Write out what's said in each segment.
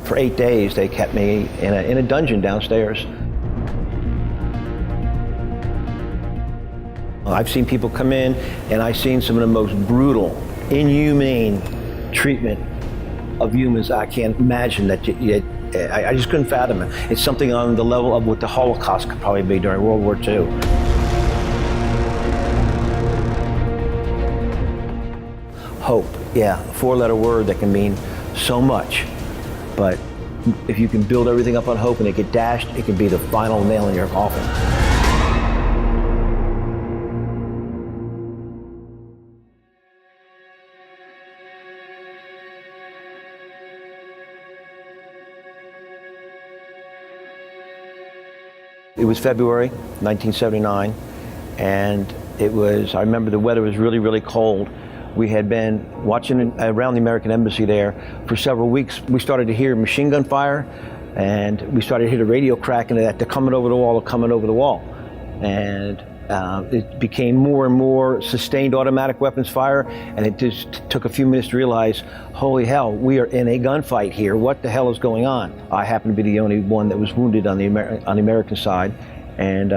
For 8 days, they kept me in a dungeon downstairs. I've seen people come in, and I've seen some of the most brutal, inhumane treatment of humans I can't imagine. I just couldn't fathom it. It's something on the level of what the Holocaust could probably be during World War II. Hope, yeah, a four-letter word that can mean so much. But if you can build everything up on hope and it get dashed, it can be the final nail in your coffin. It was February 1979, and I remember the weather was really, really cold. We had been watching around the American embassy there for several weeks. We started to hear machine gun fire, and we started to hear the radio cracking that they're coming over the wall, And it became more and more sustained automatic weapons fire, and it just took a few minutes to realize, holy hell, we are in a gunfight here. What the hell is going on? I happened to be the only one that was wounded on the American side, and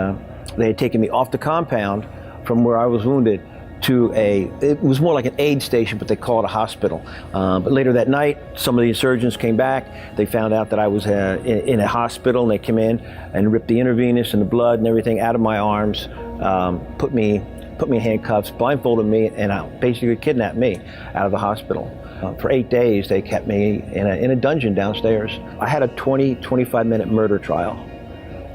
they had taken me off the compound from where I was wounded to it was more like an aid station, but they call it a hospital. But later that night, some of the insurgents came back. They found out that I was in a hospital, and they came in and ripped the intravenous and the blood and everything out of my arms, put me in handcuffs, blindfolded me, and basically kidnapped me out of the hospital. For 8 days, they kept me in a dungeon downstairs. I had a 25-minute murder trial,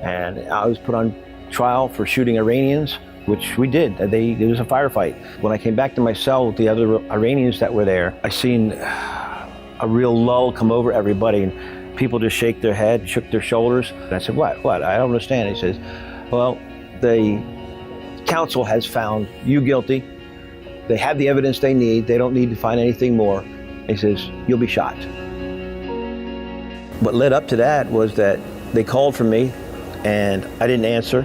and I was put on trial for shooting Iranians, which we did. There was a firefight. When I came back to my cell with the other Iranians that were there, I seen a real lull come over everybody, and people just shook their head, shook their shoulders. And I said, what? I don't understand. He says, well, the council has found you guilty. They have the evidence they need. They don't need to find anything more. He says, you'll be shot. What led up to that was that they called for me, and I didn't answer.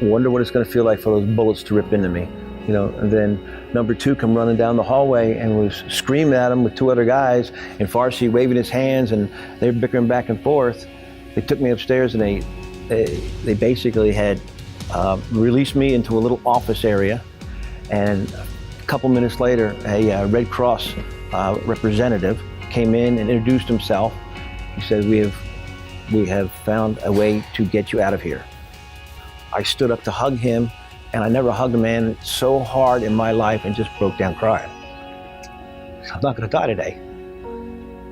Wonder what it's going to feel like for those bullets to rip into me, and then number two come running down the hallway and was screaming at him with two other guys in Farsi, waving his hands, and they were bickering back and forth. They took me upstairs, and they basically had released me into a little office area, and a couple minutes later, a Red Cross representative came in and introduced himself. He said, we have found a way to get you out of here. I stood up to hug him, and I never hugged a man so hard in my life, and just broke down crying. I'm not going to die today.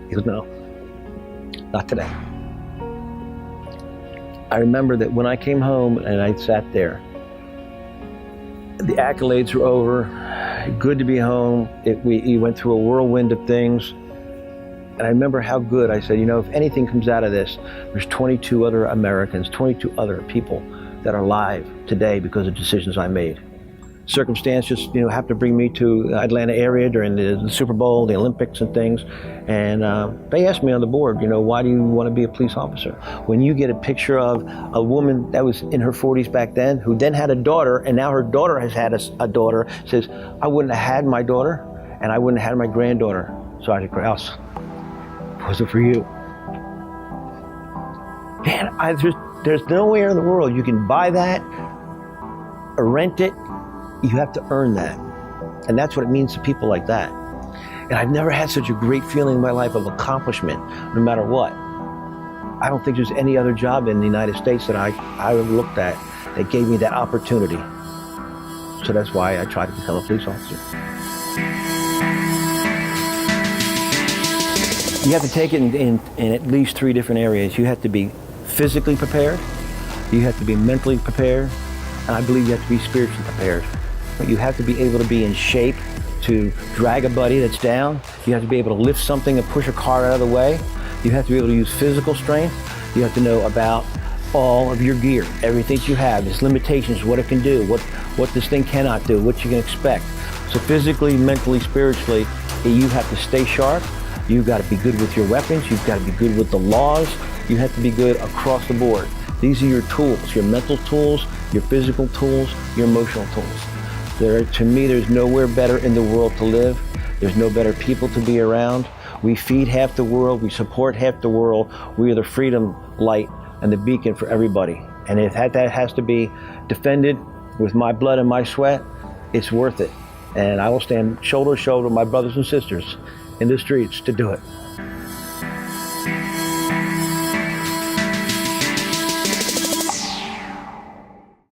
He goes, no, not today. I remember that when I came home and I sat there, the accolades were over, good to be home. We went through a whirlwind of things. And I remember how good. I said, if anything comes out of this, there's 22 other Americans, 22 other people that are alive today because of decisions I made. Circumstances, happened to bring me to the Atlanta area during the Super Bowl, the Olympics and things. And they asked me on the board, why do you want to be a police officer? When you get a picture of a woman that was in her 40s back then, who then had a daughter, and now her daughter has had a daughter, says, I wouldn't have had my daughter, and I wouldn't have had my granddaughter. Sergeant Kraus, was it for you? Man, there's nowhere in the world you can buy that or rent it. You have to earn that. And that's what it means to people like that. And I've never had such a great feeling in my life of accomplishment, no matter what. I don't think there's any other job in the United States that I looked at that gave me that opportunity. So that's why I tried to become a police officer. You have to take it in at least 3 different areas. You have to be physically prepared, you have to be mentally prepared, and I believe you have to be spiritually prepared. You have to be able to be in shape to drag a buddy that's down. You have to be able to lift something and push a car out of the way. You have to be able to use physical strength. You have to know about all of your gear, everything that you have, its limitations, what it can do, what this thing cannot do, what you can expect. So physically, mentally, spiritually, you have to stay sharp. You've got to be good with your weapons. You've got to be good with the laws. You have to be good across the board. These are your tools, your mental tools, your physical tools, your emotional tools. To me, there's nowhere better in the world to live. There's no better people to be around. We feed half the world, we support half the world. We are the freedom light and the beacon for everybody. And if that has to be defended with my blood and my sweat, it's worth it. And I will stand shoulder to shoulder with my brothers and sisters in the streets to do it.